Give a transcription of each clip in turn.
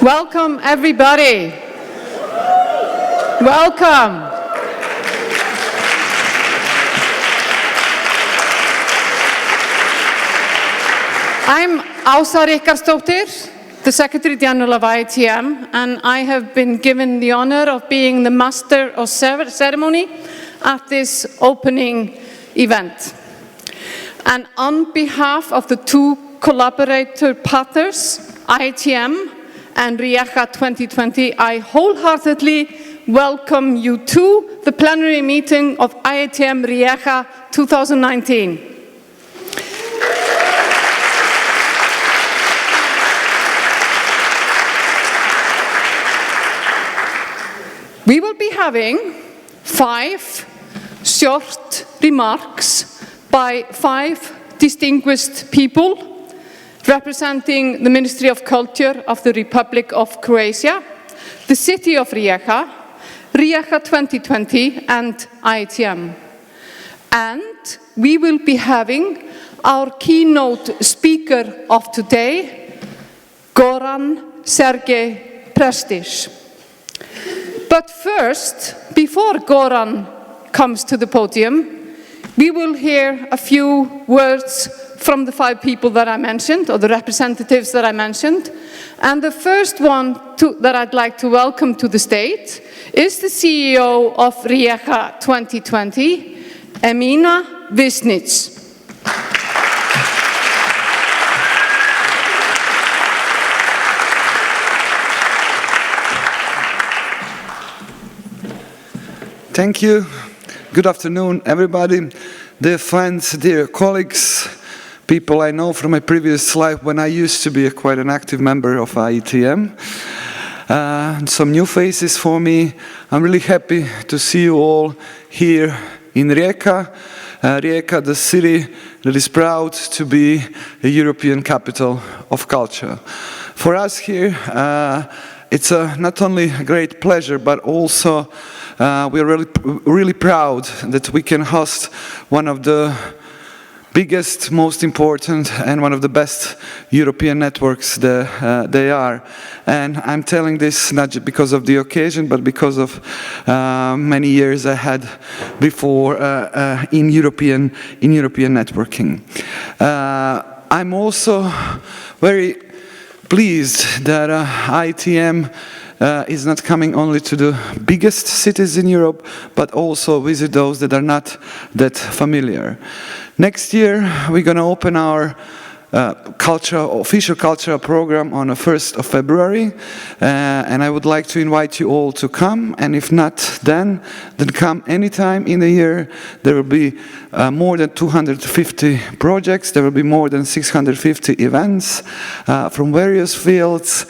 Welcome, everybody. Welcome. I'm Ása Ríkharðsdóttir, the Secretary General of IETM, and I have been given the honor of being the Master of Ceremony at this opening event. And on behalf of the two collaborator partners, IETM and Rijeka 2020, I wholeheartedly welcome you to the plenary meeting of IETM Rijeka 2019. We will be having 5 short remarks by 5 distinguished people representing the Ministry of Culture of the Republic of Croatia, the city of Rijeka, Rijeka 2020 and IETM. And we will be having our keynote speaker of today, Goran Sergej Pristas. But first, before Goran comes to the podium, we will hear a few words from the 5 people that I mentioned, or the representatives that I mentioned. And the first one that I'd like to welcome to the stage is the CEO of Rijeka 2020, Emina Visnic. Thank you. Good afternoon, everybody. Dear friends, dear colleagues, people I know from my previous life when I used to be quite an active member of IETM. Some new faces for me. I'm really happy to see you all here in Rijeka. Rijeka, the city that is proud to be a European capital of culture. For us here, it's not only a great pleasure, but also we are really proud that we can host one of the biggest, most important, and one of the best European networks that they are. And I'm telling this not just because of the occasion, but because of many years I had before in European networking. I'm also very pleased that IETM is not coming only to the biggest cities in Europe, but also visit those that are not that familiar. Next year, we're going to open our official cultural program on the 1st of February, and I would like to invite you all to come, and if not then come anytime in the year. There will be more than 250 projects, there will be more than 650 events from various fields,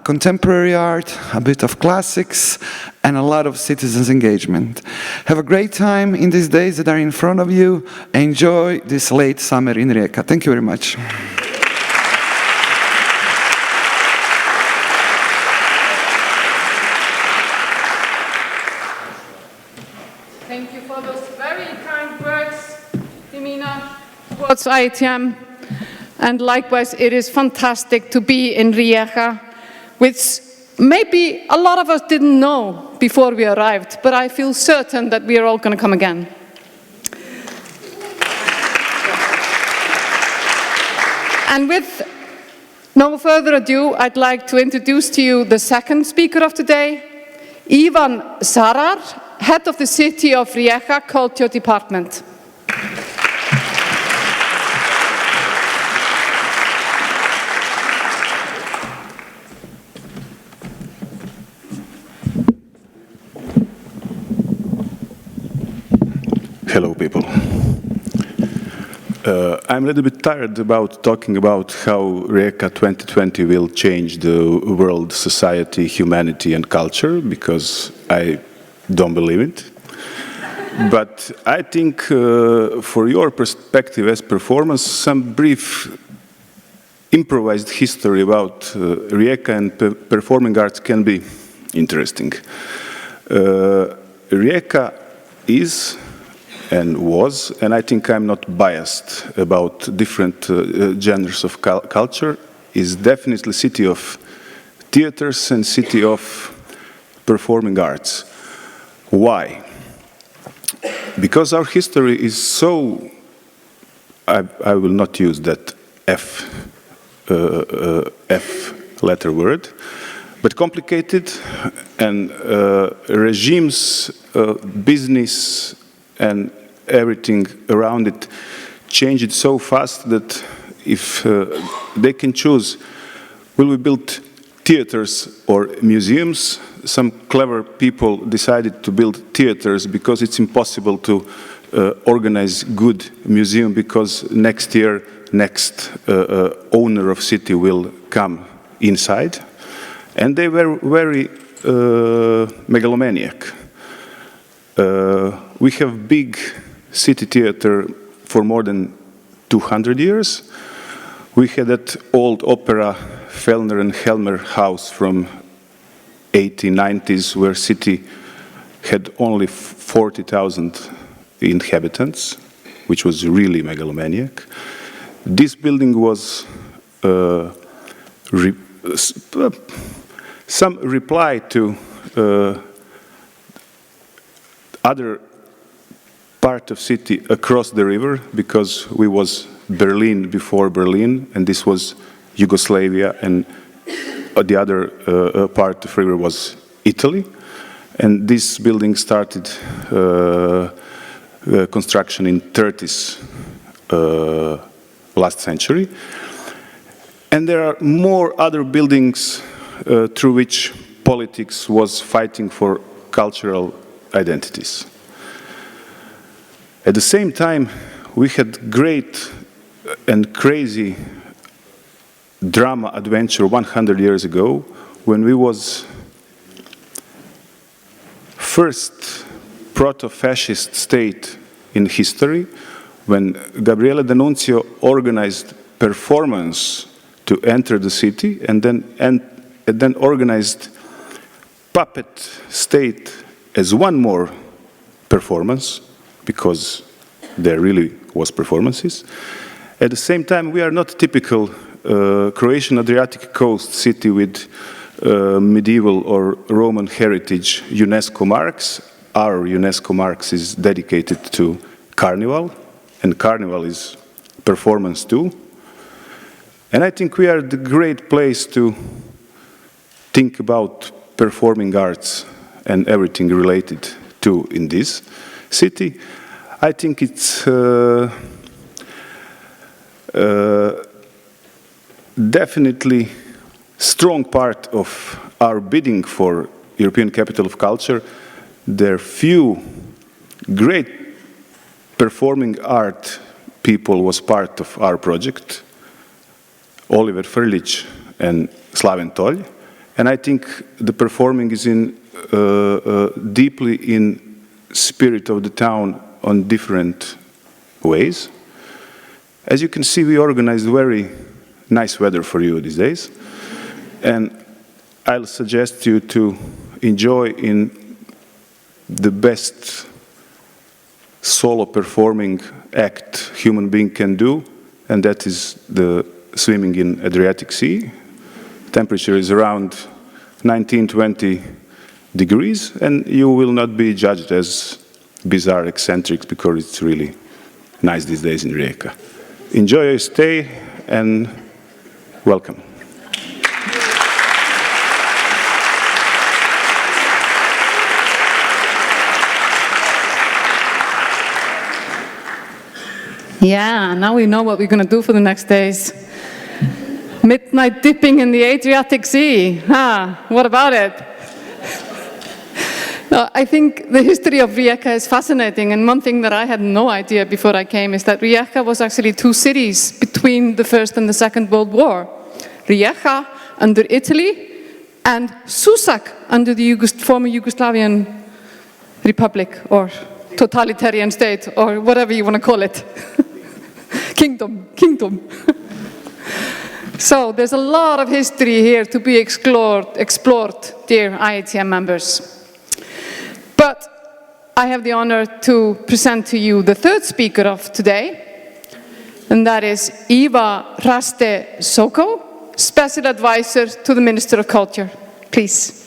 contemporary art, a bit of classics, and a lot of citizens' engagement. Have a great time in these days that are in front of you. Enjoy this late summer in Rijeka. Thank you very much. Thank you for those very kind words, Emina, towards IETM. And likewise, it is fantastic to be in Rijeka, which maybe a lot of us didn't know before we arrived, but I feel certain that we are all going to come again. And with no further ado, I'd like to introduce to you the second speaker of today, Ivan Zarar, head of the City of Rijeka Culture Department. Hello, people. I'm a little bit tired about talking about how Rijeka 2020 will change the world, society, humanity, and culture, because I don't believe it. But I think for your perspective as performance, some brief improvised history about Rijeka and performing arts can be interesting. Rijeka is and was, and I think I'm not biased about different genres of culture, is definitely city of theaters and city of performing arts. Why? Because our history is so, I will not use that F letter word, but complicated, and regimes, business, and everything around it changed so fast that if they can choose, will we build theaters or museums? Some clever people decided to build theaters because it's impossible to organize good museum, because next year, next owner of city will come inside. And they were very megalomaniac. We have big city theater for more than 200 years. We had that old opera, Fellner and Helmer house from 1890s, where city had only 40,000 inhabitants, which was really megalomaniac. This building was some reply to other part of city across the river, because we was Berlin before Berlin, and this was Yugoslavia, and the other part of the river was Italy. And this building started construction in 30s last century. And there are more other buildings through which politics was fighting for cultural identities. At the same time, we had great and crazy drama adventure 100 years ago, when we was first proto-fascist state in history, when Gabriele D'Annunzio organized performance to enter the city, and then organized puppet state as one more performance, because there really was performances. At the same time, we are not typical Croatian Adriatic coast city with medieval or Roman heritage UNESCO marks. Our UNESCO marks is dedicated to carnival, and carnival is performance too. And I think we are the great place to think about performing arts and everything related to in this city. I think it's definitely strong part of our bidding for European Capital of Culture. There are few great performing art people was part of our project, Oliver Frljić and Slaven Tolj, and I think the performing is in deeply in spirit of the town on different ways. As you can see, we organized very nice weather for you these days, and I'll suggest you to enjoy in the best solo performing act human being can do, and that is the swimming in Adriatic Sea. Temperature is around 19-20 degrees, and you will not be judged as bizarre eccentric, because it's really nice these days in Rijeka. Enjoy your stay and welcome. Yeah, now we know what we're going to do for the next days. Midnight dipping in the Adriatic Sea. What about it? I think the history of Rijeka is fascinating, and one thing that I had no idea before I came is that Rijeka was actually two cities between the First and the Second World War. Rijeka under Italy, and Susak under the former Yugoslavian Republic, or totalitarian state, or whatever you want to call it. Kingdom. So there's a lot of history here to be explored, dear IETM members. But I have the honor to present to you the third speaker of today, and that is Iva Raste Soko. Special Advisor to the Minister of Culture. Please.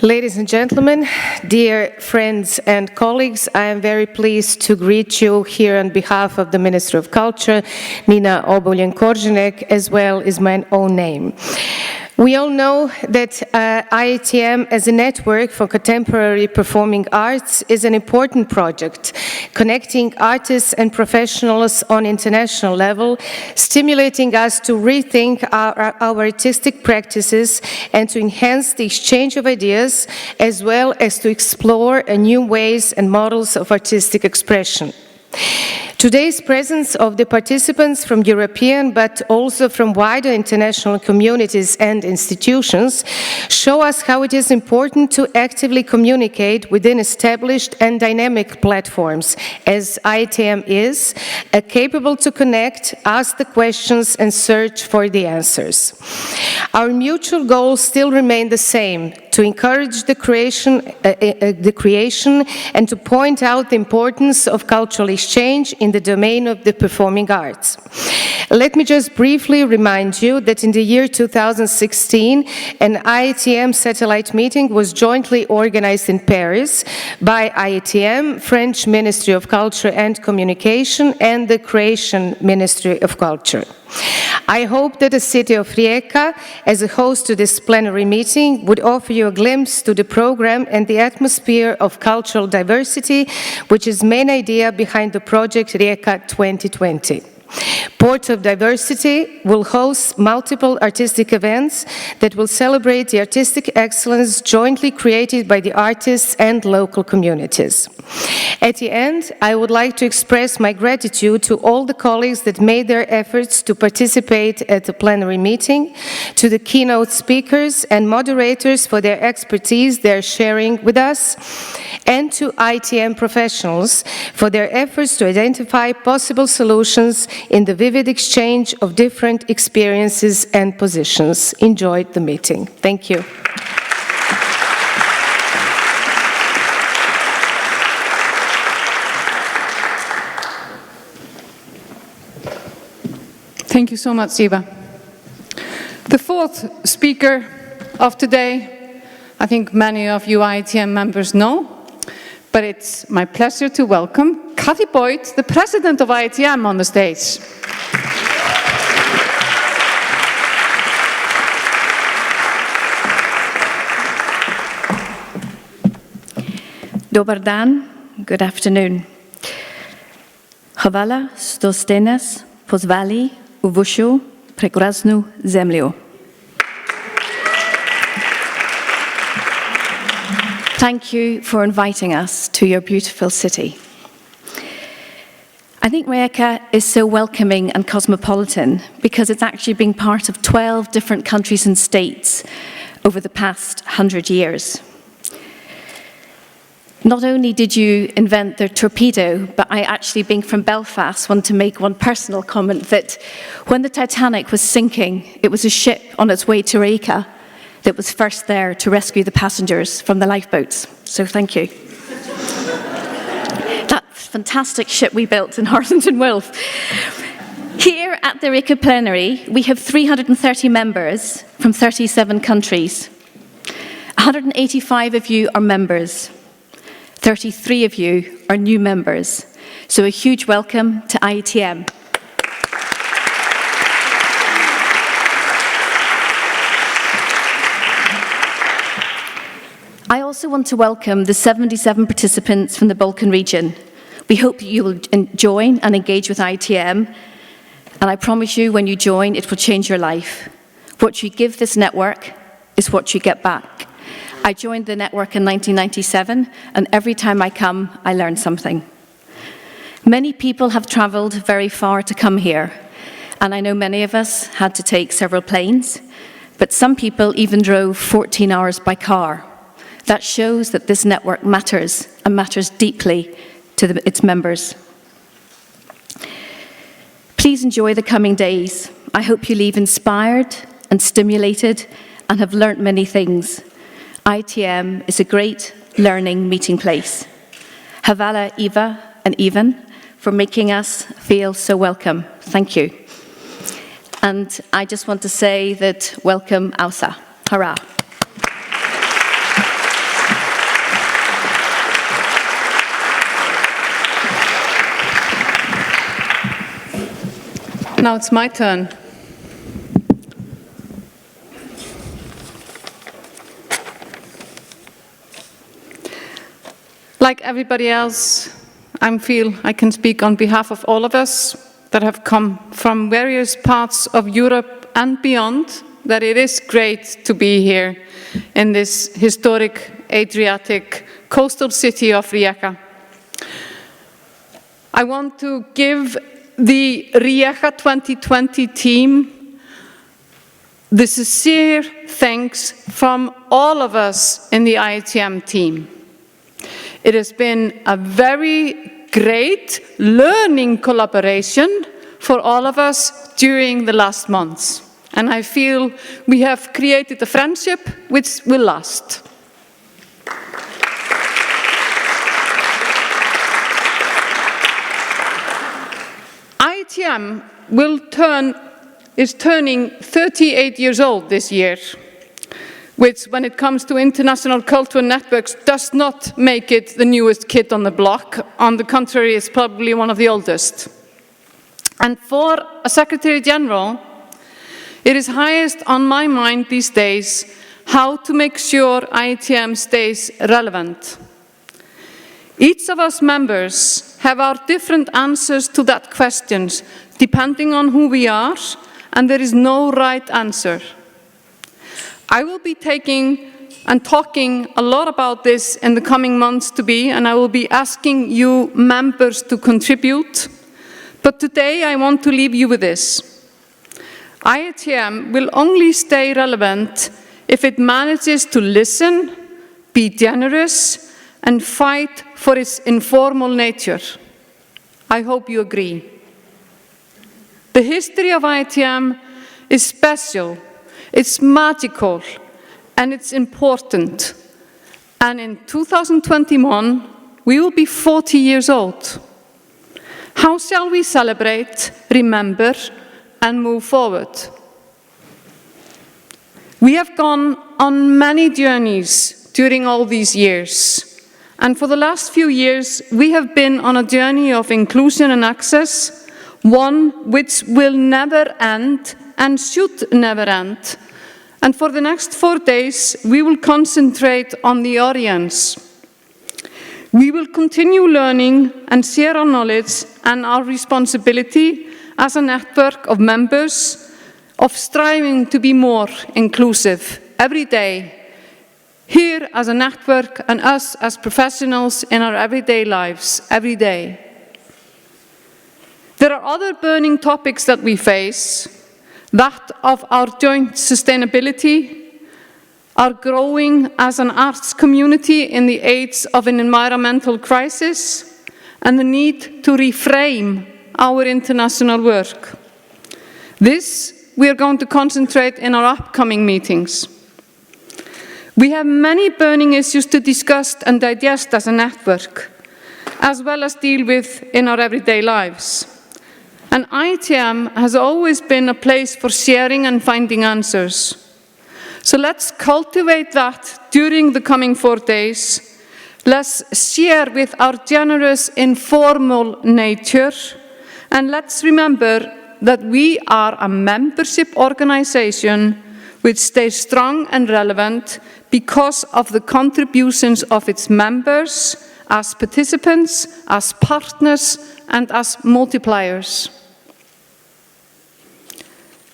Ladies and gentlemen, dear friends and colleagues, I am very pleased to greet you here on behalf of the Minister of Culture, Nina Obuljen-Koržinek, as well as my own name. We all know that IETM as a network for contemporary performing arts is an important project, connecting artists and professionals on international level, stimulating us to rethink our artistic practices and to enhance the exchange of ideas, as well as to explore new ways and models of artistic expression. Today's presence of the participants from European but also from wider international communities and institutions show us how it is important to actively communicate within established and dynamic platforms, as IETM is, capable to connect, ask the questions and search for the answers. Our mutual goals still remain the same: to encourage the creation and to point out the importance of cultural exchange in the domain of the performing arts. Let me just briefly remind you that in the year 2016, an IETM satellite meeting was jointly organized in Paris by IETM, French Ministry of Culture and Communication, and the Croatian Ministry of Culture. I hope that the city of Rijeka, as a host to this plenary meeting, would offer you a glimpse to the program and the atmosphere of cultural diversity, which is the main idea behind the project Rijeka 2020. Port of Diversity will host multiple artistic events that will celebrate the artistic excellence jointly created by the artists and local communities. At the end, I would like to express my gratitude to all the colleagues that made their efforts to participate at the plenary meeting, to the keynote speakers and moderators for their expertise they are sharing with us, and to IETM professionals for their efforts to identify possible solutions in the vivid exchange of different experiences and positions. Enjoyed the meeting. Thank you. Thank you so much, Eva. The fourth speaker of today, I think many of you IETM members know, but it's my pleasure to welcome Kathy Boyd, the president of IETM, on the stage. Dobar dan, good afternoon. Hvala što ste nas pozvali u vašu prekrasnu zemlju. Thank you for inviting us to your beautiful city. I think Rijeka is so welcoming and cosmopolitan because it's actually been part of 12 different countries and states over the past 100 years. Not only did you invent the torpedo, but I actually, being from Belfast, want to make one personal comment that when the Titanic was sinking, it was a ship on its way to Rijeka that was first there to rescue the passengers from the lifeboats. So thank you. That fantastic ship we built in Harland and Wolff. Here at the Rijeka Plenary, we have 330 members from 37 countries. 185 of you are members. 33 of you are new members. So a huge welcome to IETM. I also want to welcome the 77 participants from the Balkan region. We hope you will join and engage with IETM, and I promise you when you join it will change your life. What you give this network is what you get back. I joined the network in 1997, and every time I come, I learn something. Many people have travelled very far to come here, and I know many of us had to take several planes, but some people even drove 14 hours by car. That shows that this network matters, and matters deeply to its members. Please enjoy the coming days. I hope you leave inspired and stimulated and have learnt many things. IETM is a great learning meeting place. Havala Eva and Ivan for making us feel so welcome. Thank you. And I just want to say that welcome Ausa. Hurrah. Now it's my turn. Like everybody else, I feel I can speak on behalf of all of us that have come from various parts of Europe and beyond, that it is great to be here in this historic Adriatic coastal city of Rijeka. I want to give the Rijeka 2020 team the sincere thanks from all of us in the IETM team. It has been a very great learning collaboration for all of us during the last months. And I feel we have created a friendship which will last. IETM is turning 38 years old this year, which, when it comes to international cultural networks, does not make it the newest kid on the block. On the contrary, it's probably one of the oldest. And for a Secretary General, it is highest on my mind these days how to make sure IETM stays relevant. Each of us members have our different answers to that question, depending on who we are, and there is no right answer. I will be taking and talking a lot about this in the coming months and I will be asking you members to contribute. But today I want to leave you with this. IETM will only stay relevant if it manages to listen, be generous, and fight for its informal nature. I hope you agree. The history of IETM is special. It's magical, and it's important. And in 2021, we will be 40 years old. How shall we celebrate, remember, and move forward? We have gone on many journeys during all these years. And for the last few years, we have been on a journey of inclusion and access, one which will never end and should never end. And for the next 4 days, we will concentrate on the audience. We will continue learning and share our knowledge and our responsibility as a network of members, of striving to be more inclusive every day, here as a network and us as professionals in our everyday lives, every day. There are other burning topics that we face, that of our joint sustainability, our growing as an arts community in the age of an environmental crisis, and the need to reframe our international work. This we are going to concentrate in our upcoming meetings. We have many burning issues to discuss and digest as a network, as well as deal with in our everyday lives. And IETM has always been a place for sharing and finding answers. So let's cultivate that during the coming 4 days. Let's share with our generous, informal nature. And let's remember that we are a membership organization which stays strong and relevant because of the contributions of its members as participants, as partners, and as multipliers.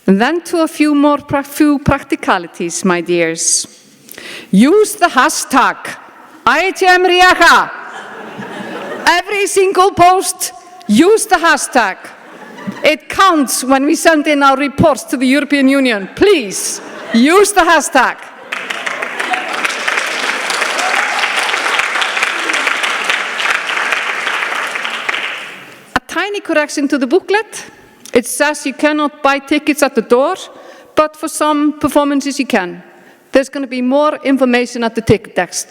And then to a few practicalities, my dears. Use the hashtag IETM Rijeka. Every single post, use the hashtag. It counts when we send in our reports to the European Union. Please, use the hashtag. A tiny correction to the booklet. It says you cannot buy tickets at the door, but for some performances you can. There's going to be more information at the ticket desk.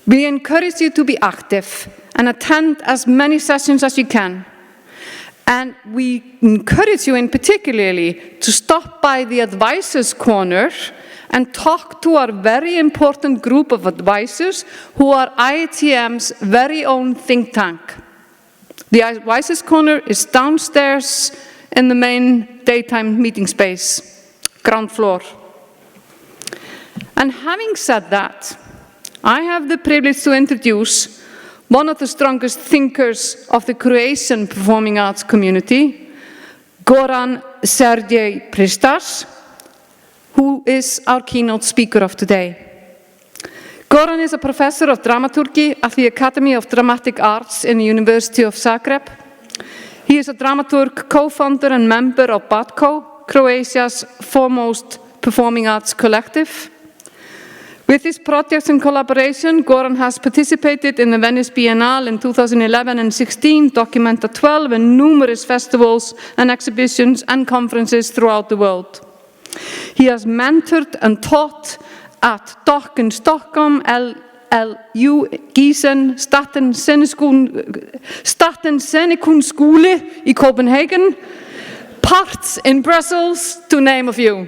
We encourage you to be active and attend as many sessions as you can. And we encourage you in particularly to stop by the advisors corner and talk to our very important group of advisors who are IETM's very own think tank. The advisors corner is downstairs in the main daytime meeting space, ground floor. And having said that, I have the privilege to introduce one of the strongest thinkers of the Croatian performing arts community, Goran Sergej Pristas, who is our keynote speaker of today. Goran is a professor of dramaturgy at the Academy of Dramatic Arts in the University of Zagreb. He is a dramaturg, co-founder and member of BATCO, Croatia's foremost performing arts collective. With his projects and collaboration, Goran has participated in the Venice Biennale in 2011 and 16, Documenta 12, and numerous festivals and exhibitions and conferences throughout the world. He has mentored and taught at DOC in Stockholm, LU Gießen, Staten Scenekunstskole in Copenhagen, Parts in Brussels, to name a few.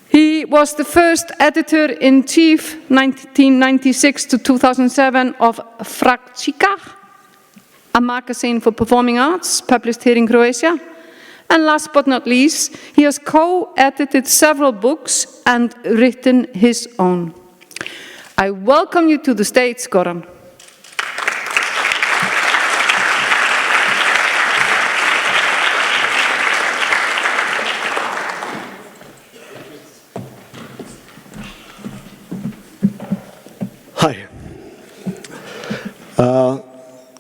He was the first editor-in-chief, 1996 to 2007, of Rijeka, a magazine for performing arts, published here in Croatia. And last but not least, he has co-edited several books and written his own. I welcome you to the stage, Goran. Hi.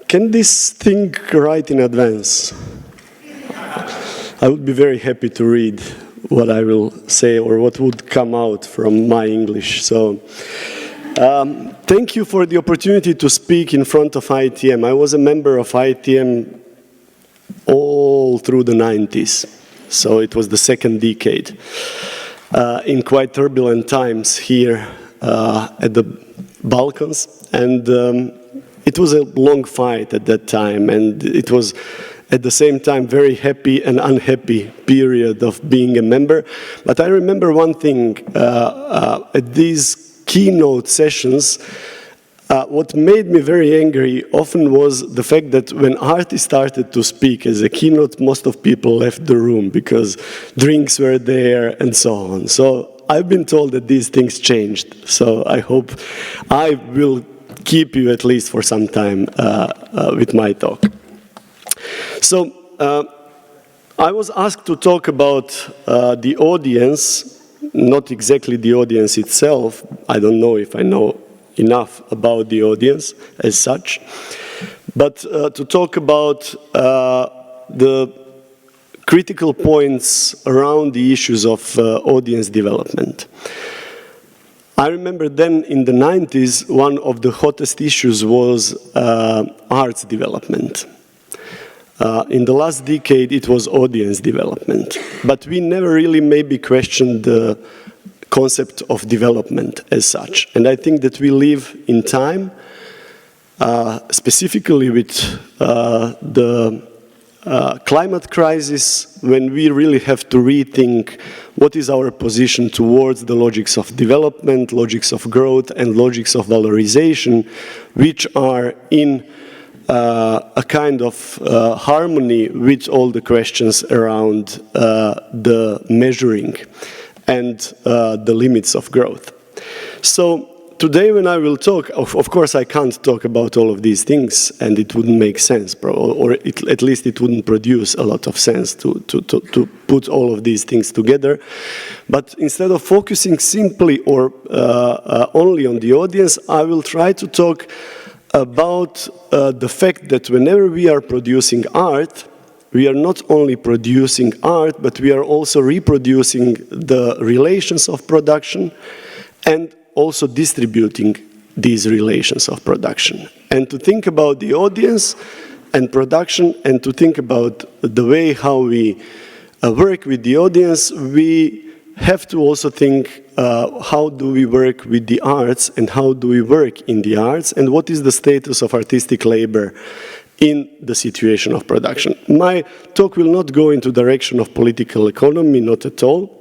Can this thing write in advance? I would be very happy to read what I will say or what would come out from my English. So, thank you for the opportunity to speak in front of IETM. I was a member of IETM all through the 90s, so it was the second decade. In quite turbulent times here at the Balkans, and it was a long fight at that time, and it was at the same time very happy and unhappy period of being a member. But I remember one thing, at these keynote sessions, what made me very angry often was the fact that when artists started to speak as a keynote, most of people left the room because drinks were there and so on. So I've been told that these things changed, so I hope I will keep you at least for some time with my talk. So I was asked to talk about the audience, not exactly the audience itself. I don't know if I know enough about the audience as such, but to talk about the critical points around the issues of audience development. I remember then in the 90s, one of the hottest issues was arts development. In the last decade, it was audience development. But we never really maybe questioned the concept of development as such. And I think that we live in time, specifically with the climate crisis, when we really have to rethink what is our position towards the logics of development, logics of growth, and logics of valorization, which are in a kind of harmony with all the questions around the measuring and the limits of growth. So today when I will talk, of course I can't talk about all of these things, and it wouldn't make sense, or at least it wouldn't produce a lot of sense to put all of these things together. But instead of focusing simply or only on the audience, I will try to talk about the fact that whenever we are producing art, we are not only producing art, but we are also reproducing the relations of production and also distributing these relations of production. And to think about the audience and production, and to think about the way how we work with the audience, we have to also think how do we work with the arts and how do we work in the arts and what is the status of artistic labor in the situation of production. My talk will not go into the direction of political economy, not at all.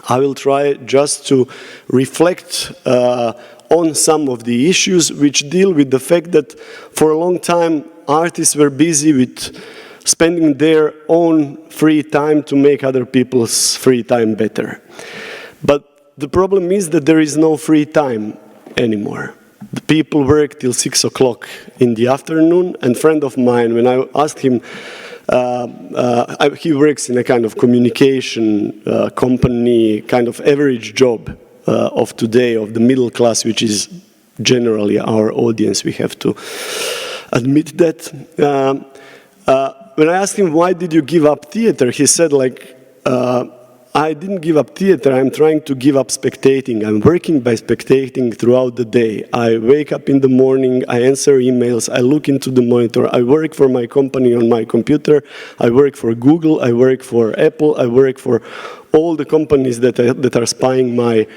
I will try just to reflect on some of the issues which deal with the fact that for a long time artists were busy with spending their own free time to make other people's free time better. But the problem is that there is no free time anymore. The people work till 6 o'clock in the afternoon, and a friend of mine, when I asked him, he works in a kind of communication company, kind of average job of today, of the middle class, which is generally our audience, we have to admit that. When I asked him, why did you give up theater? He said, like, I didn't give up theater, I'm trying to give up spectating. I'm working by spectating throughout the day. I wake up in the morning, I answer emails, I look into the monitor, I work for my company on my computer, I work for Google, I work for Apple, I work for all the companies that are spying my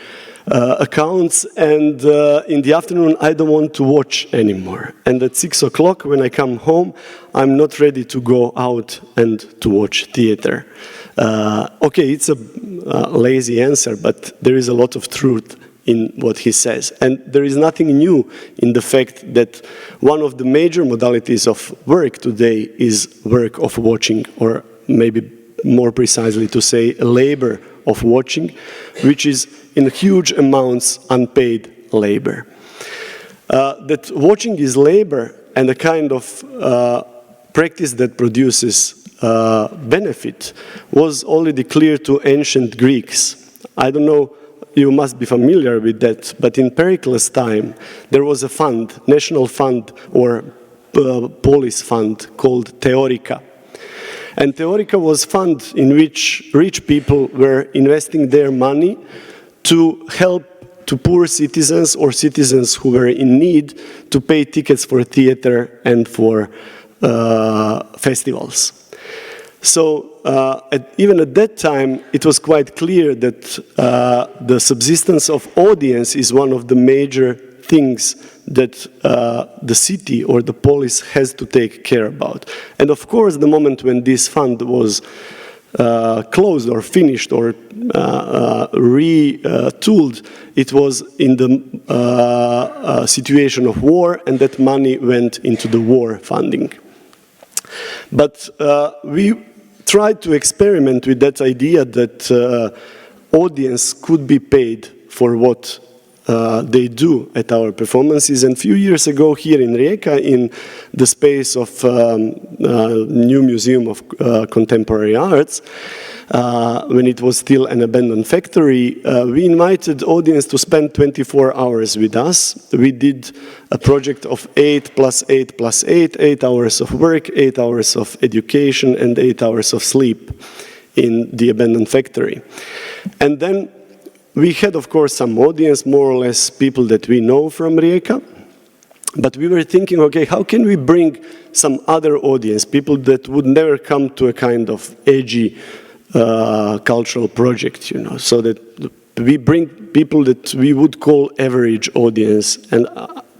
accounts, and in the afternoon I don't want to watch anymore. And at 6 o'clock when I come home, I'm not ready to go out and to watch theater. Okay, it's a lazy answer, but there is a lot of truth in what he says. And there is nothing new in the fact that one of the major modalities of work today is work of watching, or maybe more precisely to say labor of watching, which is in huge amounts unpaid labor. That watching is labor and a kind of practice that produces benefit was already clear to ancient Greeks. I don't know, you must be familiar with that, but in Pericles' time there was a fund, national fund or polis fund called Theorica. And Theorica was a fund in which rich people were investing their money to help to poor citizens or citizens who were in need to pay tickets for theater and for festivals. So even at that time, it was quite clear that the subsistence of audience is one of the major things that the city or the polis has to take care about. And of course, the moment when this fund was closed or finished or retooled, it was in the situation of war, and that money went into the war funding. But we tried to experiment with that idea that audience could be paid for what they do at our performances. And a few years ago here in Rijeka, in the space of new Museum of Contemporary Arts, when it was still an abandoned factory, we invited audience to spend 24 hours with us. We did a project of 8 + 8 + 8, 8 hours of work, 8 hours of education, and 8 hours of sleep in the abandoned factory. And then we had, of course, some audience, more or less people that we know from Rijeka. But we were thinking, okay, how can we bring some other audience, people that would never come to a kind of edgy cultural project, you know, so that we bring people that we would call average audience. And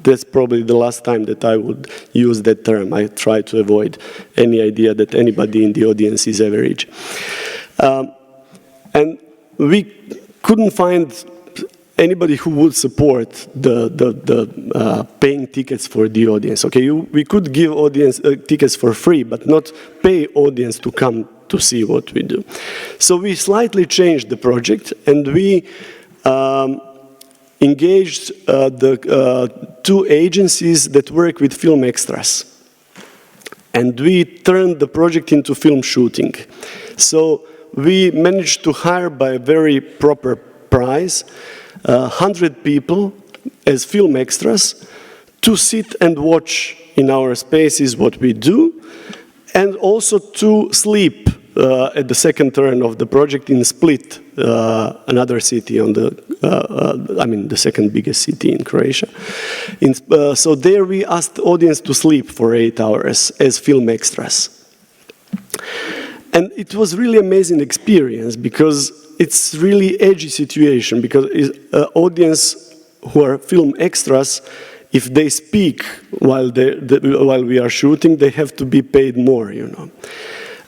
that's probably the last time that I would use that term. I try to avoid any idea that anybody in the audience is average. And we couldn't find anybody who would support the paying tickets for the audience. Okay, we could give audience tickets for free, but not pay audience to come to see what we do. So we slightly changed the project, and we engaged the two agencies that work with film extras. And we turned the project into film shooting. So we managed to hire by a very proper price 100 people as film extras to sit and watch in our spaces what we do, and also to sleep at the second turn of the project in Split, another city on the, the second biggest city in Croatia. So there we asked the audience to sleep for 8 hours as film extras. And it was really amazing experience because it's really edgy situation because audience who are film extras, if they speak while we are shooting, they have to be paid more, you know.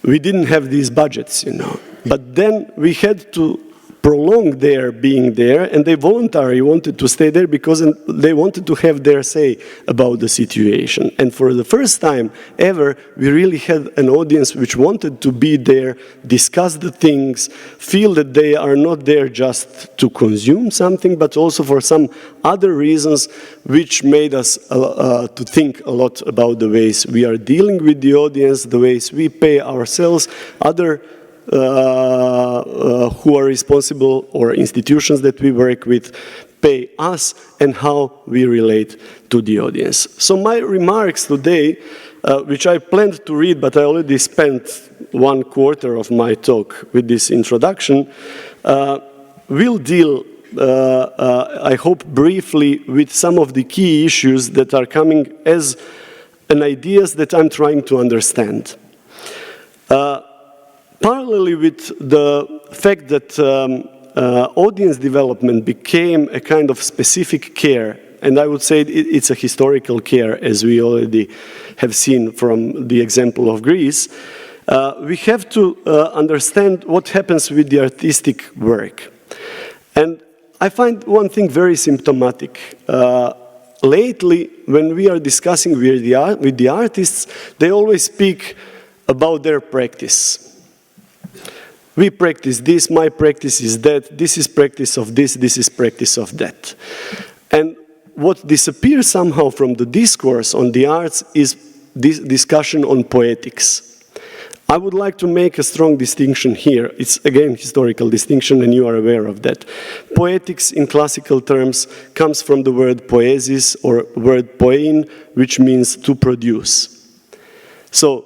We didn't have these budgets, you know. But then we had to prolong their being there, and they voluntarily wanted to stay there because they wanted to have their say about the situation. And for the first time ever, we really had an audience which wanted to be there, discuss the things, feel that they are not there just to consume something, but also for some other reasons which made us to think a lot about the ways we are dealing with the audience, the ways we pay ourselves, other who are responsible or institutions that we work with pay us, and how we relate to the audience. So my remarks today, which I planned to read, but I already spent 1/4 of my talk with this introduction, will deal, I hope briefly, with some of the key issues that are coming as an ideas that I'm trying to understand. Parallelly with the fact that audience development became a kind of specific care, and I would say it's a historical care, as we already have seen from the example of Greece, we have to understand what happens with the artistic work. And I find one thing very symptomatic. Lately, when we are discussing with the artists, they always speak about their practice. We practice this, my practice is that, this is practice of this is practice of that. And what disappears somehow from the discourse on the arts is this discussion on poetics. I would like to make a strong distinction here. It's again historical distinction, and you are aware of that. Poetics in classical terms comes from the word poesis or word poein, which means to produce. So,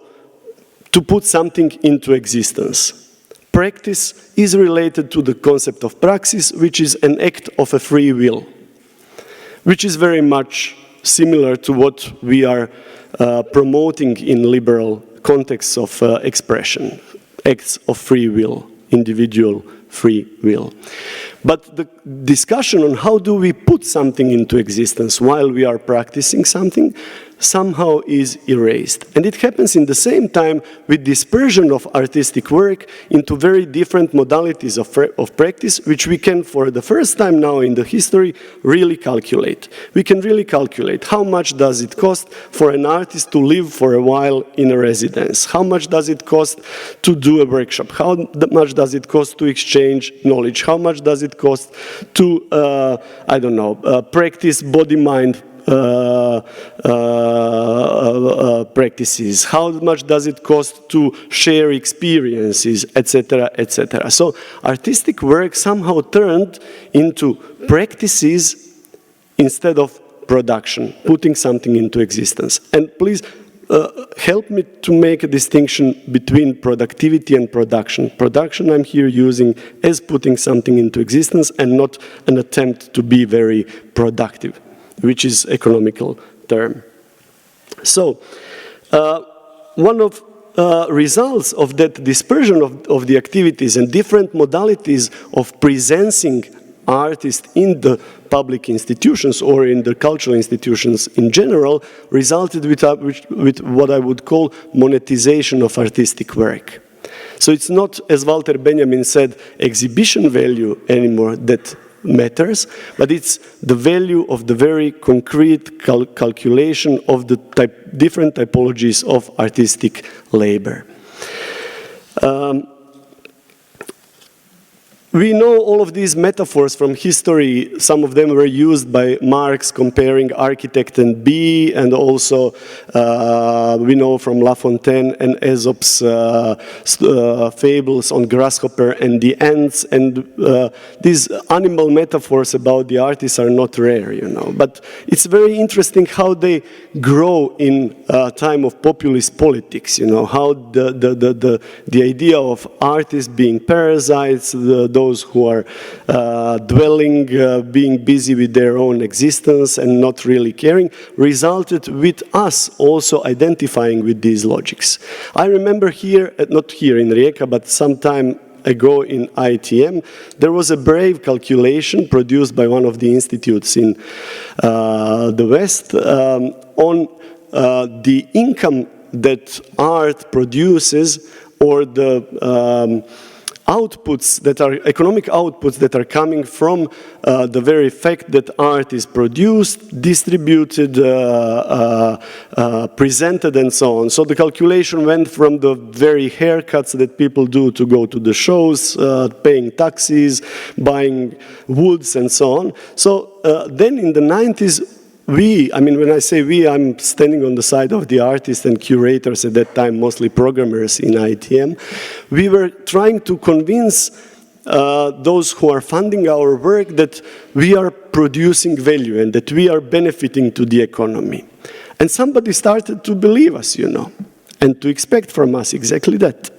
to put something into existence. Practice is related to the concept of praxis, which is an act of a free will, which is very much similar to what we are promoting in liberal contexts of expression, acts of free will, individual free will. But the discussion on how do we put something into existence while we are practicing something somehow is erased. And it happens in the same time with dispersion of artistic work into very different modalities of practice, which we can, for the first time now in the history, really calculate. We can really calculate how much does it cost for an artist to live for a while in a residence? How much does it cost to do a workshop? How much does it cost to exchange knowledge? How much does it cost to, I don't know, practice body-mind practices? How much does it cost to share experiences, etc., etc. So artistic work somehow turned into practices instead of production, putting something into existence. And please help me to make a distinction between productivity and production. Production I'm here using as putting something into existence and not an attempt to be very productive, which is economical term. So, one of results of that dispersion of the activities and different modalities of presencing artists in the public institutions or in the cultural institutions in general resulted with what I would call monetization of artistic work. So it's not, as Walter Benjamin said, exhibition value anymore that matters, but it's the value of the very concrete calculation of the different typologies of artistic labor. We know all of these metaphors from history. Some of them were used by Marx comparing architect and bee, and also we know from La Fontaine and Aesop's fables on grasshopper and the ants, and these animal metaphors about the artists are not rare, you know. But it's very interesting how they grow in a time of populist politics, you know, how the idea of artists being parasites, those those who are dwelling, being busy with their own existence and not really caring, resulted with us also identifying with these logics. I remember here, not here in Rijeka, but some time ago in IETM, there was a brave calculation produced by one of the institutes in the West on the income that art produces, or the outputs that are economic outputs that are coming from the very fact that art is produced, distributed, presented, and so on. So the calculation went from the very haircuts that people do to go to the shows, paying taxes, buying woods, and so on. So then in the 90s, I mean, when I say we, I'm standing on the side of the artists and curators at that time, mostly programmers in IETM. We were trying to convince those who are funding our work that we are producing value and that we are benefiting to the economy. And somebody started to believe us, you know, and to expect from us exactly that.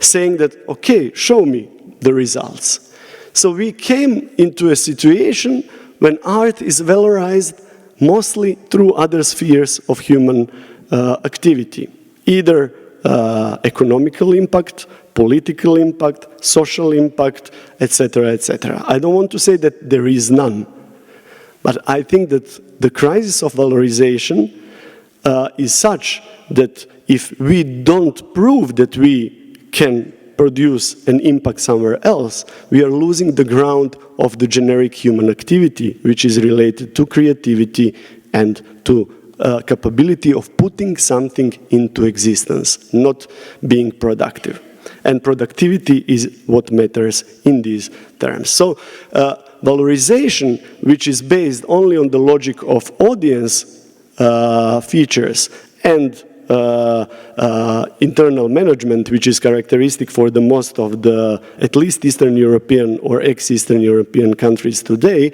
Saying that, okay, show me the results. So we came into a situation when art is valorized mostly through other spheres of human activity, either economical impact, political impact, social impact, etc., etc. I don't want to say that there is none, but I think that the crisis of valorization is such that if we don't prove that we can produce an impact somewhere else, we are losing the ground of the generic human activity, which is related to creativity and to capability of putting something into existence, not being productive. And productivity is what matters in these terms. So valorization, which is based only on the logic of audience features and internal management, which is characteristic for the most of the, at least Eastern European or ex-Eastern European countries today,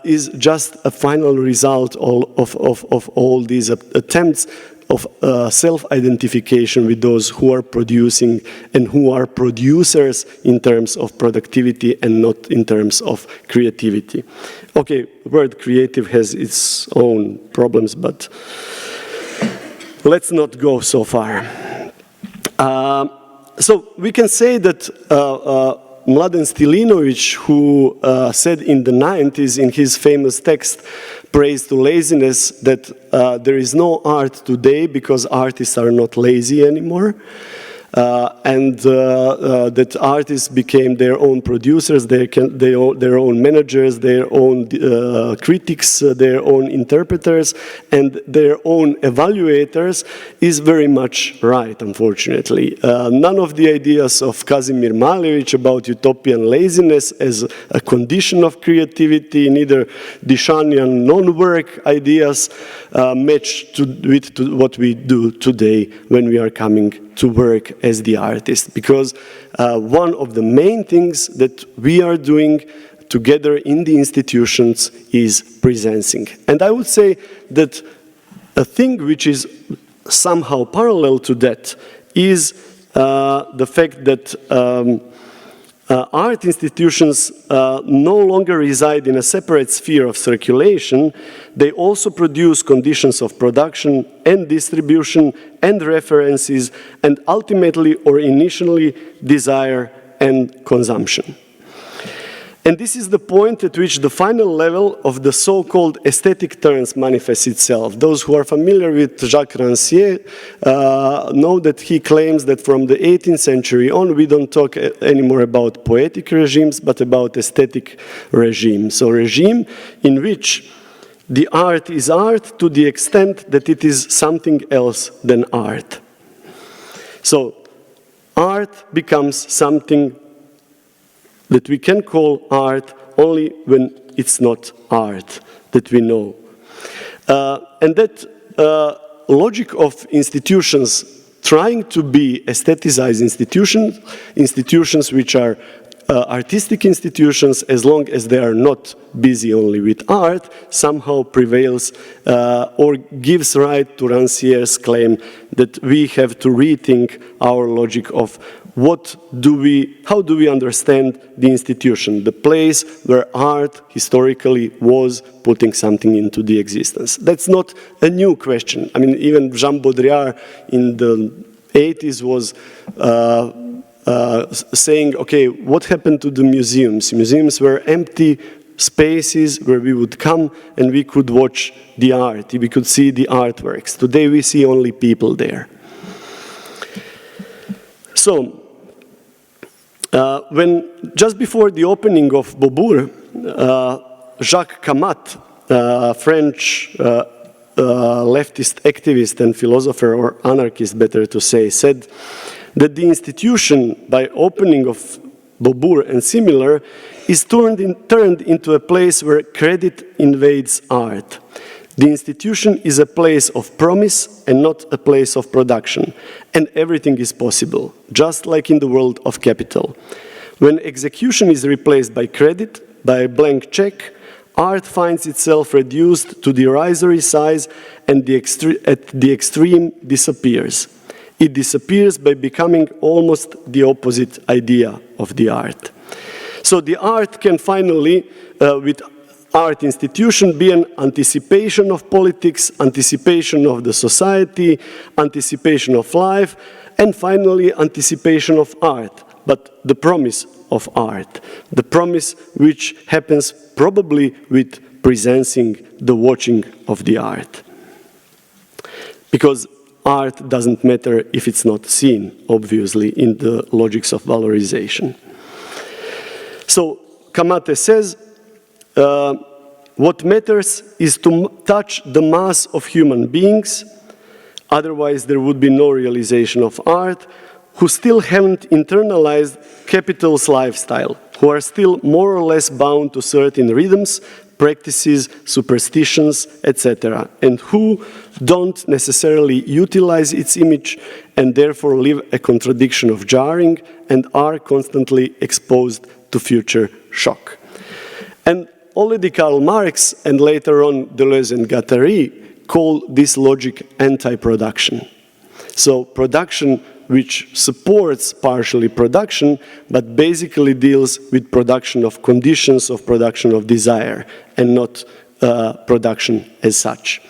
is just a final result of all these attempts of self-identification with those who are producing and who are producers in terms of productivity and not in terms of creativity. Okay, the word creative has its own problems, but let's not go so far. So we can say that Mladen Stilinovic, who said in the 90s in his famous text, Praise to Laziness, that there is no art today because artists are not lazy anymore. And that artists became their own producers, their own managers, their own critics, their own interpreters, and their own evaluators, is very much right, unfortunately. None of the ideas of Kazimir Malevich about utopian laziness as a condition of creativity, neither Dishanian non-work ideas match with what we do today when we are coming to work as the artist, because one of the main things that we are doing together in the institutions is presencing. And I would say that a thing which is somehow parallel to that is the fact that art institutions no longer reside in a separate sphere of circulation. They also produce conditions of production and distribution and references and ultimately or initially desire and consumption. And this is the point at which the final level of the so-called aesthetic turns manifests itself. Those who are familiar with Jacques Rancière know that he claims that from the 18th century on, we don't talk anymore about poetic regimes, but about aesthetic regimes. So regime in which the art is art to the extent that it is something else than art. So art becomes something that we can call art only when it's not art that we know. And that logic of institutions trying to be aestheticized institutions which are artistic institutions, as long as they are not busy only with art, somehow prevails or gives right to Rancière's claim that we have to rethink our logic of how do we understand the institution, the place where art historically was putting something into the existence? That's not a new question. I mean, even Jean Baudrillard in the 80s was saying, okay, what happened to the museums? Museums were empty spaces where we would come and we could watch the art, we could see the artworks. Today we see only people there. So, when just before the opening of Beaubourg, Jacques Camat, French leftist activist and philosopher, or anarchist better to say, said that the institution, by opening of Beaubourg and similar, is turned into a place where credit invades art. The institution is a place of promise and not a place of production, and everything is possible, just like in the world of capital. When execution is replaced by credit, by a blank check, art finds itself reduced to derisory size and at the extreme disappears. It disappears by becoming almost the opposite idea of the art. So the art can finally, with art institution, be an anticipation of politics, anticipation of the society, anticipation of life, and finally anticipation of art, but the promise of art, the promise which happens probably with presencing the watching of the art. Because art doesn't matter if it's not seen, obviously, in the logics of valorization. So, Kamate says, what matters is to touch the mass of human beings, otherwise there would be no realization of art, who still haven't internalized capital's lifestyle, who are still more or less bound to certain rhythms, practices, superstitions, etc., and who don't necessarily utilize its image and therefore live a contradiction of jarring and are constantly exposed to future shock. And already Karl Marx and later on Deleuze and Guattari call this logic anti-production. So production which supports partially production, but basically deals with production of conditions of production of desire and not production as such.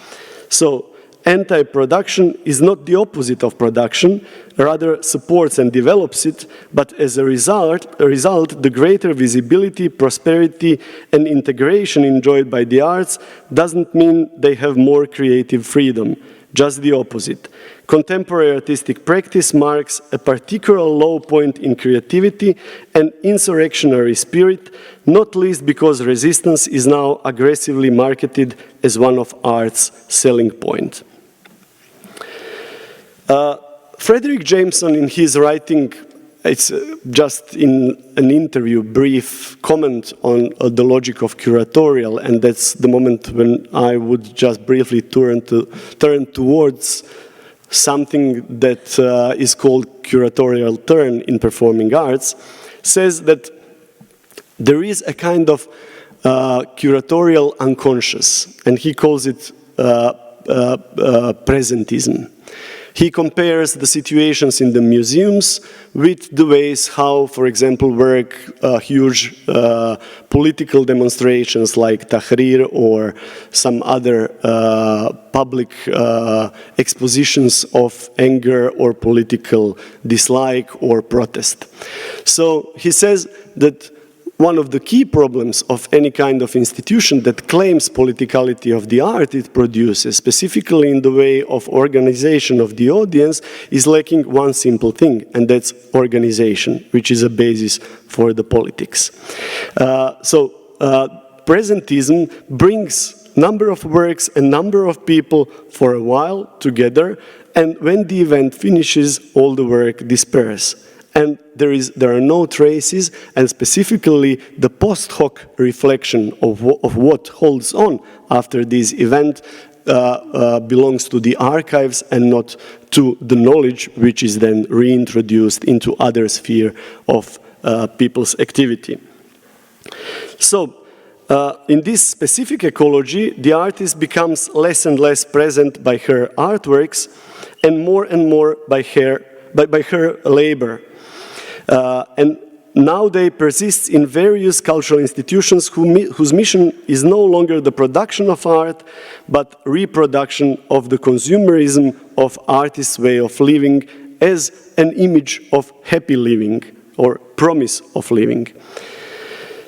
So anti-production is not the opposite of production, rather supports and develops it, but as a result, the greater visibility, prosperity, and integration enjoyed by the arts doesn't mean they have more creative freedom, just the opposite. Contemporary artistic practice marks a particular low point in creativity and insurrectionary spirit, not least because resistance is now aggressively marketed as one of art's selling points. Frederick Jameson, in his writing, it's just in an interview, brief comment on the logic of curatorial, and that's the moment when I would just briefly turn towards something that is called curatorial turn in performing arts, says that there is a kind of curatorial unconscious, and he calls it presentism. He compares the situations in the museums with the ways how, for example, work huge political demonstrations like Tahrir or some other public expositions of anger or political dislike or protest. So he says that one of the key problems of any kind of institution that claims politicality of the art it produces, specifically in the way of organization of the audience, is lacking one simple thing, and that's organization, which is a basis for the politics. Presentism brings number of works and number of people for a while together, and when the event finishes, all the work disperses. And there are no traces, and specifically the post hoc reflection of what holds on after this event belongs to the archives and not to the knowledge which is then reintroduced into other sphere of people's activity. So, in this specific ecology, the artist becomes less and less present by her artworks and more by her labor. And now they persist in various cultural institutions whose mission is no longer the production of art, but reproduction of the consumerism of artists' way of living as an image of happy living or promise of living.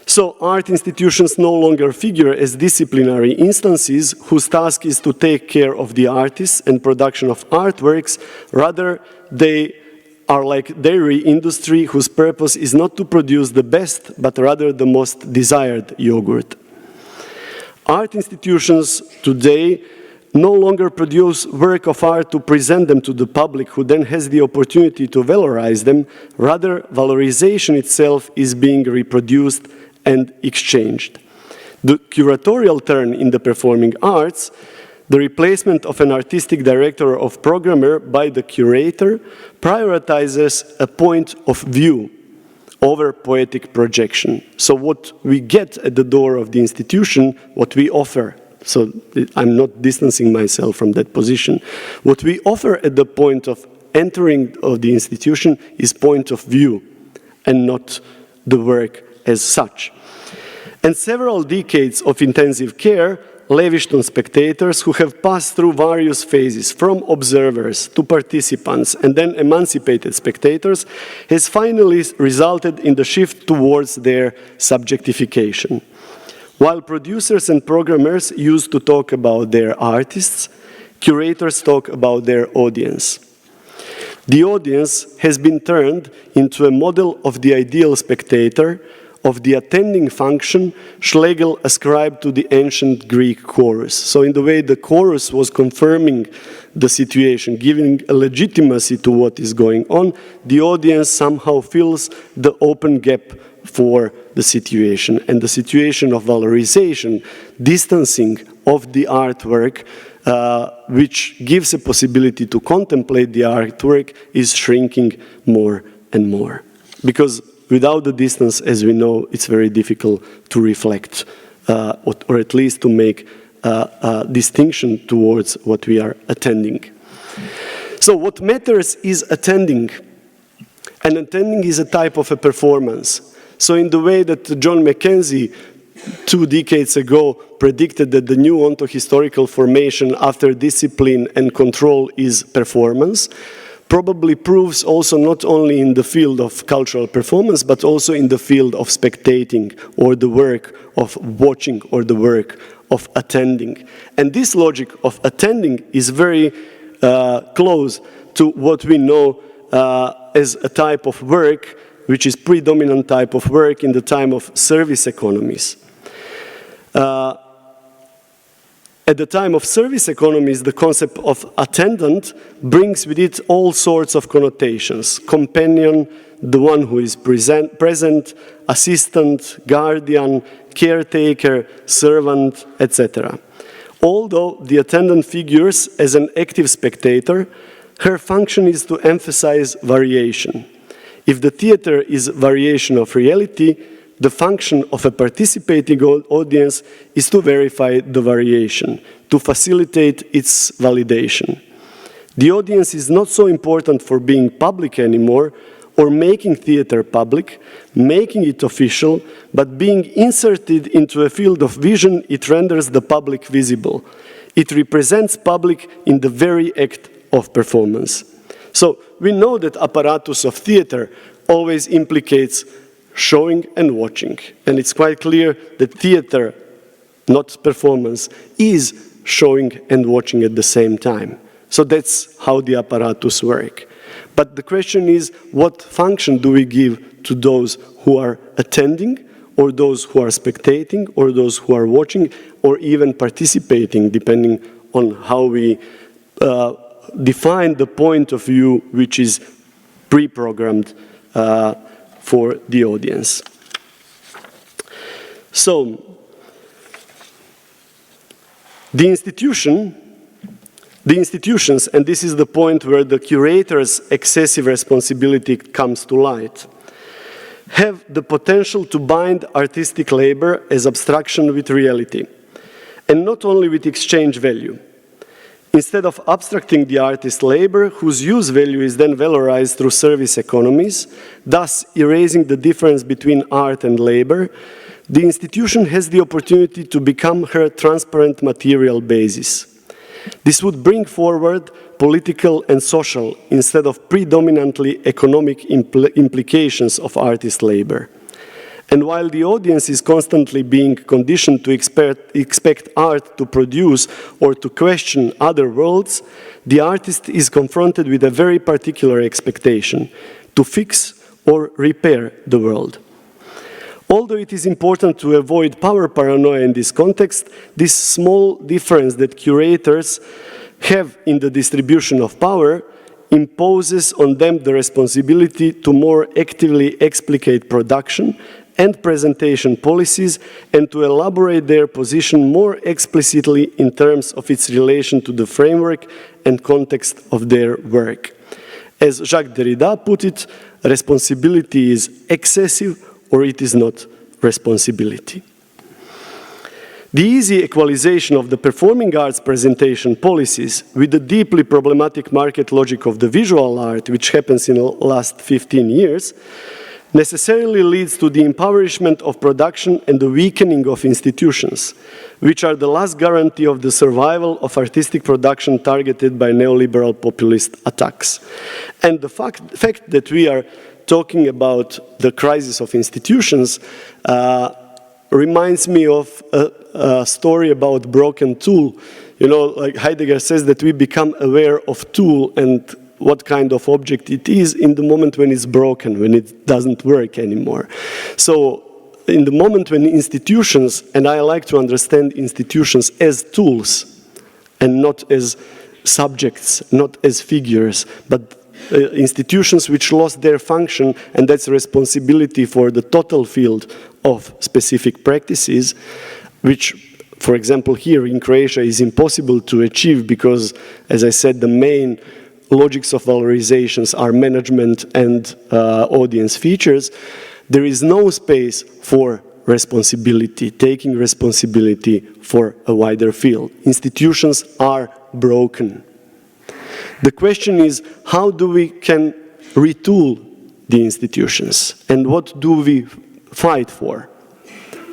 So art institutions no longer figure as disciplinary instances whose task is to take care of the artists and production of artworks. Rather, they are like dairy industry whose purpose is not to produce the best, but rather the most desired yogurt. Art institutions today no longer produce work of art to present them to the public who then has the opportunity to valorize them. Rather, valorization itself is being reproduced and exchanged. The curatorial turn in the performing arts, the replacement of an artistic director or programmer by the curator, prioritizes a point of view over poetic projection. So what we get at the door of the institution, what we offer, so I'm not distancing myself from that position, what we offer at the point of entering of the institution is point of view and not the work as such. And several decades of intensive care lavished on spectators who have passed through various phases, from observers to participants and then emancipated spectators, has finally resulted in the shift towards their subjectification. While producers and programmers used to talk about their artists, curators talk about their audience. The audience has been turned into a model of the ideal spectator, of the attending function Schlegel ascribed to the ancient Greek chorus. So in the way the chorus was confirming the situation, giving a legitimacy to what is going on, the audience somehow fills the open gap for the situation. And the situation of valorization, distancing of the artwork, which gives a possibility to contemplate the artwork, is shrinking more and more. Because without the distance, as we know, it's very difficult to reflect, or at least to make a distinction towards what we are attending. So what matters is attending. And attending is a type of a performance. So in the way that John Mackenzie 2 decades ago predicted that the new ontohistorical formation after discipline and control is performance, probably proves also not only in the field of cultural performance, but also in the field of spectating, or the work of watching, or the work of attending. And this logic of attending is very close to what we know as a type of work, which is predominant type of work in the time of service economies. At the time of service economies, the concept of attendant brings with it all sorts of connotations. Companion, the one who is present, assistant, guardian, caretaker, servant, etc. Although the attendant figures as an active spectator, her function is to emphasize variation. If the theater is variation of reality, the function of a participating audience is to verify the variation, to facilitate its validation. The audience is not so important for being public anymore, or making theater public, making it official, but being inserted into a field of vision, it renders the public visible. It represents public in the very act of performance. So we know that apparatus of theater always implicates showing and watching. And it's quite clear that theater, not performance, is showing and watching at the same time. So that's how the apparatus work. But the question is, what function do we give to those who are attending, or those who are spectating, or those who are watching, or even participating, depending on how we define the point of view which is pre-programmed for the audience. So, the institutions, and this is the point where the curator's excessive responsibility comes to light, have the potential to bind artistic labor as abstraction with reality, and not only with exchange value. Instead of abstracting the artist's labor, whose use value is then valorized through service economies, thus erasing the difference between art and labor, the institution has the opportunity to become her transparent material basis. This would bring forward political and social instead of predominantly economic implications of artist labor. And while the audience is constantly being conditioned to expect art to produce or to question other worlds, the artist is confronted with a very particular expectation: to fix or repair the world. Although it is important to avoid power paranoia in this context, this small difference that curators have in the distribution of power imposes on them the responsibility to more actively explicate production and presentation policies, and to elaborate their position more explicitly in terms of its relation to the framework and context of their work. As Jacques Derrida put it, responsibility is excessive or it is not responsibility. The easy equalization of the performing arts presentation policies with the deeply problematic market logic of the visual art, which happens in the last 15 years, necessarily leads to the impoverishment of production and the weakening of institutions, which are the last guarantee of the survival of artistic production targeted by neoliberal populist attacks. And the fact that we are talking about the crisis of institutions reminds me of a story about broken tool. You know, like Heidegger says that we become aware of tool and what kind of object it is in the moment when it's broken, when it doesn't work anymore. So in the moment when institutions, and I like to understand institutions as tools and not as subjects, not as figures, but institutions which lost their function, and that's a responsibility for the total field of specific practices, which, for example, here in Croatia is impossible to achieve because, as I said, the main logics of valorizations are management and audience features. There is no space for responsibility, taking responsibility for a wider field. Institutions are broken. The question is, how do we can retool the institutions? And what do we fight for?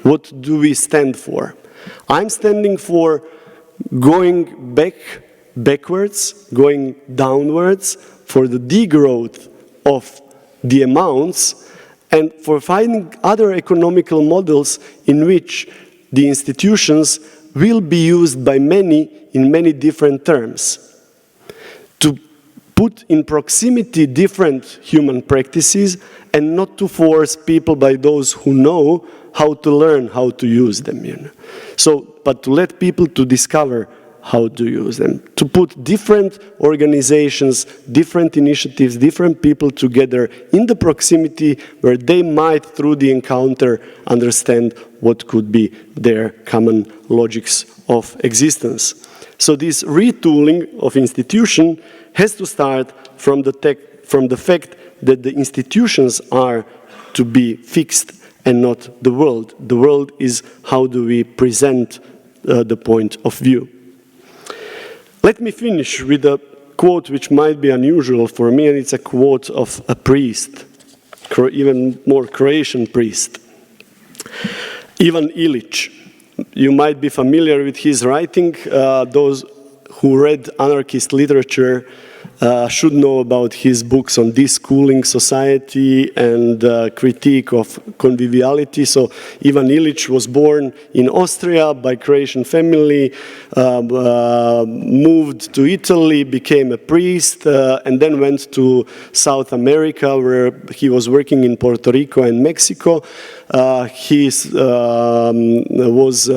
What do we stand for? I'm standing for going backwards, going downwards, for the degrowth of the amounts, and for finding other economical models in which the institutions will be used by many in many different terms. To put in proximity different human practices and not to force people by those who know how to learn how to use them. You know? So, but to let people to discover how to use them, to put different organizations, different initiatives, different people together in the proximity where they might, through the encounter, understand what could be their common logics of existence. So this retooling of institution has to start from the fact that the institutions are to be fixed and not the world. The world is how do we present the point of view. Let me finish with a quote which might be unusual for me, and it's a quote of a priest, even more Croatian priest, Ivan Ilić. You might be familiar with his writing. Those who read anarchist literature should know about his books on deschooling society and critique of conviviality. So Ivan Ilić was born in Austria by Croatian family, moved to Italy, became a priest, and then went to South America where he was working in Puerto Rico and Mexico. He was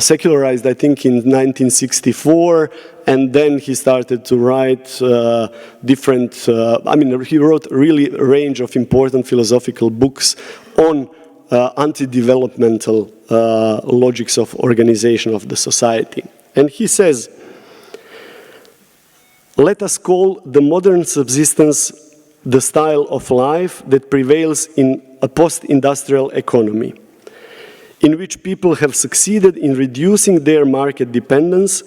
secularized, I think, in 1964, and then he started to write different, he wrote really a range of important philosophical books on anti-developmental logics of organization of the society. And he says, let us call the modern subsistence the style of life that prevails in a post-industrial economy. in which people have succeeded in reducing their market dependence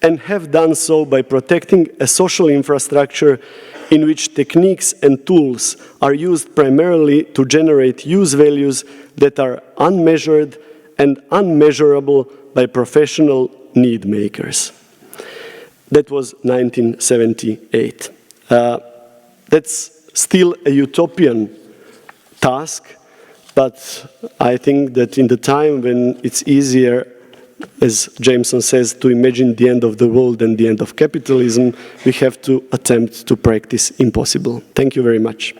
and have done so by protecting a social infrastructure in which techniques and tools are used primarily to generate use values that are unmeasured and unmeasurable by professional need makers. That was 1978. That's still a utopian task, but I think that in the time when it's easier, as Jameson says, to imagine the end of the world and the end of capitalism, we have to attempt to practice impossible. Thank you very much.